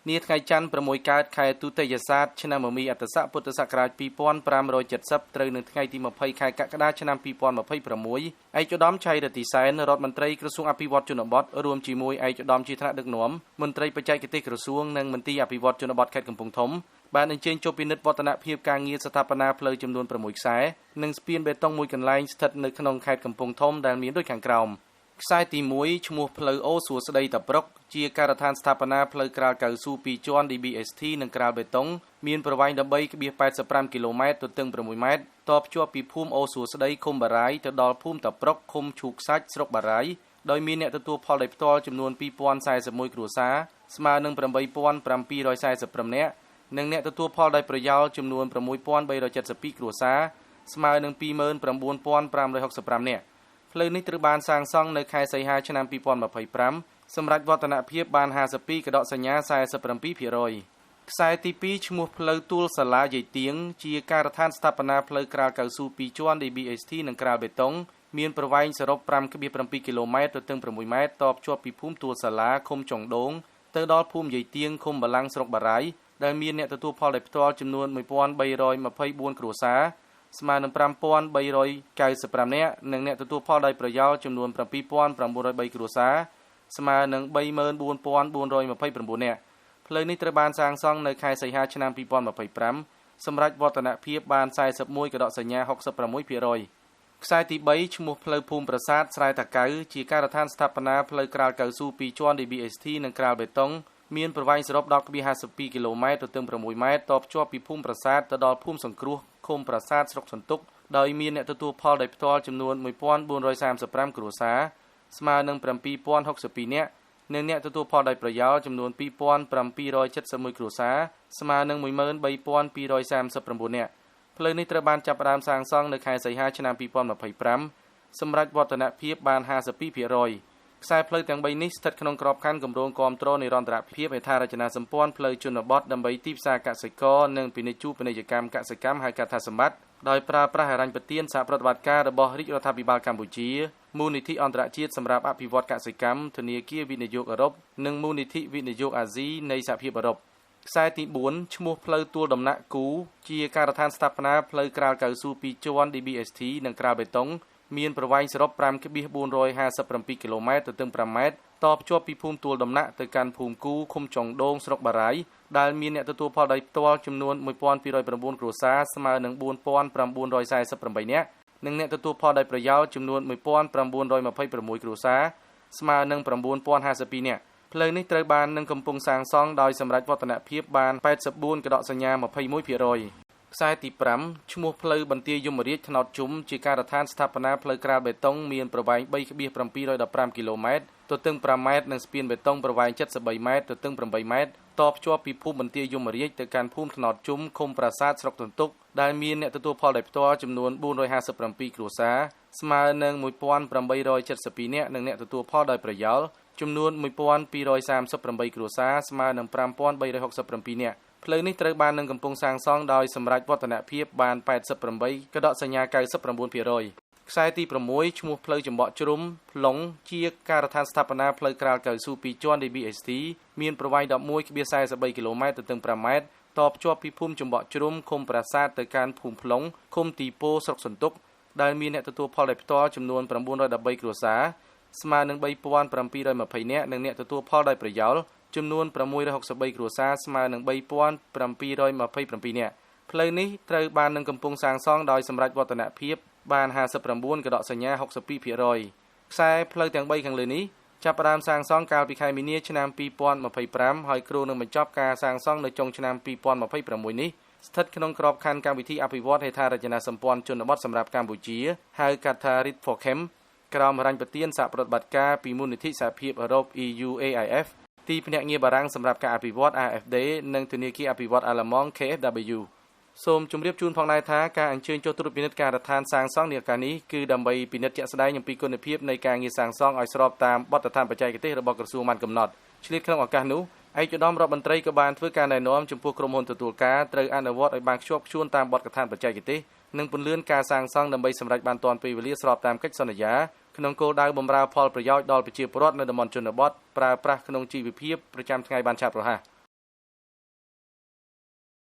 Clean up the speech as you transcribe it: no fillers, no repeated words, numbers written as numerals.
នាថ្ងៃច័ន្ទ6កើតខែទុតិយស័កឆ្នាំមមីអត្តស័កពុទ្ធសករាជ2570ត្រូវនៅថ្ងៃទី20ខែកក្កដាឆ្នាំ2026ឯកឧត្តមចៃរតិសែនរដ្ឋមន្ត្រីក្រសួងអភិវឌ្ឍជនបទរួមជាមួយឯកឧត្តមជាថ្នាក់ដឹកនាំមន្ត្រីបច្ចេកទេសក្រសួងនិងមន្ទីរអភិវឌ្ឍជនបទខេត្តកំពង់ធំបានអញ្ជើញចូលពិនិត្យវឌ្ឍនភាពការងារស្ថាបនាផ្លូវចំនួន6ខ្សែនិងស្ពានបេតុងមួយកន្លែងស្ថិតនៅក្នុងខេត្តកំពង់ធំដែលមានដូចខាងក្រោមខ្សែទី1ឈ្មោះផ្លូវអូសួស្ដីតាប្រុកជាការដ្ឋានស្ថាបនាផ្លូវក្រាលកៅស៊ូ2ជាន់ DBST និងក្រាលបេតុងមានប្រវែង 13.85 គីឡូម៉ែត្រទទឹង6ម៉ែត្រតភ្ជាប់ពីភូមិអូសួស្ដីឃុំបារាយទៅដល់ភូមិតាប្រុកឃុំឈូកសាច់ស្រុកបារាយដោយមានអ្នកទទួលផលដោយផ្ទាល់ចំនួន2041គ្រួសារស្មើនឹង8745នាក់និងអ្នកទទួលផលដោយប្រយោលចំនួន6372គ្រួសារស្មើនឹង29565នាក់ផ្លូវនេះត្រូវបានសាងសង់នៅខែសីហាឆ្នាំ2025សម្រាប់វឌ្ឍនភាពបាន52កដកសញ្ញា47%ខ្សែទី2ឈ្មោះផ្លូវទួលសាលាយាយទៀងជាការដ្ឋានស្ថាបនាផ្លូវក្រាលកៅស៊ូ2ជាន់ DBST និងក្រាលបេតុងមានប្រវែងសរុប 5.7 គីឡូម៉ែត្រទទឹង6ម៉ែត្រតភ្ជាប់ពីភូមិទួលសាលាឃុំចុងដូងទៅដល់ភូមិយាយទៀងឃុំបាឡាំងស្រុកបារាយដែលមានអ្នកទទួលផលដោយផ្ទាល់ចំនួន1324គ្រួសារស្មើនឹង5395នាក់និងអ្នកទទួលផលដោយប្រយោលចំនួន7903គ្រួសារស្មើនឹង34429នាក់ផ្លូវនេះត្រូវបានសាងសង់នៅខែសីហាឆ្នាំ2025សម្រាប់វឌ្ឍនភាពបាន41កដកសញ្ញា 66%ខ្សែទី3ឈ្មោះផ្លូវភូមិប្រាសាទស្រែតាកៅជាការដ្ឋានស្ថាបនាផ្លូវក្រាលកៅស៊ូ2ជាន់ DBST និងក្រាលបេតុងមានប្រវែងសរុប 10.52 គីឡូម៉ែត្រទទឹង6ម៉ែត្រតភ្ជាប់ពីភូមិប្រាសាទទៅដល់ភូមិសង្គ្រោះឃុំប្រាសាទស្រុកសន្ទុកដោយមានអ្នកទទួលផលដោយផ្ទាល់ចំនួន1435គ្រួសារស្មើនឹង7062នាក់និងអ្នកទទួលផលដោយប្រយោលចំនួន2771គ្រួសារស្មើនឹង13239នាក់ផ្លូវនេះត្រូវបានចាប់ផ្ដើមសាងសង់នៅខែសីហាឆ្នាំ2025សម្រាប់វឌ្ឍនភាពបាន52%ខ្សែផ្លូវទាំង3នេះស្ថិតក្នុងក្របខ័ណ្ឌគម្រោងគាំទ្រនិរន្តរភាពហេដ្ឋារចនាសម្ព័ន្ធផ្លូវជនបទដើម្បីទីផ្សារកសិករនិងពាណិជ្ជពាណិជ្ជកម្មកសិកម្មហៅកាត់ថាសម្បត្តិដោយប្រើប្រាស់ហិរញ្ញប្បទានសហប្រតិបត្តិការរបស់រាជរដ្ឋាភិបាលកម្ពុជាមូលនិធិអន្តរជាតិសម្រាប់អភិវឌ្ឍកសិកម្មធនាគារវិនិយោគអឺរ៉ុបនិងមូលនិធិវិនិយោគអាស៊ីនៃសហភាពអឺរ៉ុបខ្សែទី4ឈ្មោះផ្លូវទួលដំណាក់គូជាការដ្ឋានស្ថាបនាផ្លូវក្រាលកៅស៊ូ2ជាន់ DBST និងក្រាលបេតុងមានប្រវែងសរុប 5.457 គីឡូម៉ែត្រទទឹង5ម៉ែត្រតភ្ជាប់ពីភូមិទួលដំណាក់ទៅកាន់ភូមិគូឃុំចុងដូងស្រុកបារាយដែលមានអ្នកទទួលផលដោយផ្ទាល់ចំនួន1209គ្រួសារស្មើនឹង4948នាក់និងអ្នកទទួលផលដោយប្រយោលចំនួន1926គ្រួសារស្មើនឹង9052នាក់ផ្លូវនេះត្រូវបាននឹងកំពុងសាងសង់ដោយសម្រាប់វឌ្ឍនភាពបាន84កដកសញ្ញា 21%ខ្សែទី5ឈ្មោះផ្លូវបន្ទាយយមរាជថ្នោតជុំជាការដ្ឋានស្ថាបនាផ្លូវក្រាលបេតុងមានប្រវែង 3.715 គីឡូម៉ែត្រទទឹង5ម៉ែត្រនិងស្ពានបេតុងប្រវែង73ម៉ែត្រទទឹង8ម៉ែត្រតភ្ជាប់ពីភូមិបន្ទាយយមរាជទៅកាន់ភូមិថ្នោតជុំឃុំប្រាសាទស្រុកទន្ទុកដែលមានអ្នកទទួលផលដោយផ្ទាល់ចំនួន457គ្រួសារស្មើនឹង1872នាក់និងអ្នកទទួលផលដោយប្រយោលចំនួន1238គ្រួសារស្មើនឹង5367នាក់ផ្លូវនេះត្រូវបាននឹងកំពុងសាងសង់ដោយសម្រាប់វឌ្ឍនភាពបាន88កដកសញ្ញា 99%ខ្សែទី6ឈ្មោះផ្លូវចំបក់ជ្រុំផ្លុងជាការដ្ឋានស្ថាបនាផ្លូវក្រាលកៅស៊ូ2ជាន់ DBST មានប្រវែង 11.43 គីឡូម៉ែត្រទទឹង5ម៉ែត្រតភ្ជាប់ពីភូមិចំបក់ជ្រុំឃុំប្រាសាទទៅកាន់ភូមិផ្លុងឃុំទីពោស្រុកសន្ទុកដែលមានអ្នកទទួលផលដោយផ្ទាល់ចំនួន913គ្រួសារស្មើនឹង3720នាក់និងអ្នកទទួលផលដោយប្រយោលចំនួន663គ្រួសារស្មើនឹង3727នាក់ផ្លូវនេះត្រូវបាននឹងកំពុងសាងសង់ដោយសម្រាប់វឌ្ឍនភាពបាន59កដកសញ្ញា 62% ខ្សែផ្លូវទាំង3ខាងលើនេះចាប់ផ្ដើមសាងសង់កាលពីខែមីនាឆ្នាំ2025ហើយគ្រូនឹងបញ្ចប់ការសាងសង់នៅចុងឆ្នាំ2026នេះស្ថិតក្នុងក្របខ័ណ្ឌកម្មវិធីអភិវឌ្ឍហេដ្ឋារចនាសម្ព័ន្ធជនបទសម្រាប់កម្ពុជាហៅកាត់ថា RIP4CAM ក្រោមហិរញ្ញប្បទានសហប្រតិបត្តិការពីមូលនិធិសហភាពអឺរ៉ុប EUAIFទីភ្នាក់ងារបារាំងសម្រាប់ការអភិវឌ្ឍ AFD និងធនាគារអភិវឌ្ឍអាល្លឺម៉ង់ KfW សូមជម្រាបជូនផងដែរថាការអញ្ជើញចុះត្រួតពិនិត្យការដ្ឋានសាងសង់នាឱកាសនេះគឺដើម្បីពិនិត្យជាក់ស្ដែងអំពីគុណភាពនៃការងារសាងសង់ឲ្យស្របតាមបទដ្ឋានបច្ចេកទេសរបស់ក្រសួងបានកំណត់ឆ្លៀតក្នុងឱកាសនោះឯកឧត្តមរដ្ឋមន្ត្រីក៏បានធ្វើការណែនាំចំពោះក្រុមហ៊ុនទទួលការត្រូវអនុវត្តឲ្យបានខ្ជាប់ខ្ជួនតាមបទដ្ឋានបច្ចេកទេសនិងពន្លឿនការសាងសង់ដើម្បីសម្រេចបានទាន់ពេលវេលាស្របតាមកិច្ចសន្យាក្នុងគោលដៅបម្រើផលប្រយោជន៍ដល់ប្រជាពលរដ្ឋនៅតំបន់ជនបទប្រើប្រាស់ក្នុងជីវភាពប្រចាំថ្ងៃបានឆាប់រហ័ស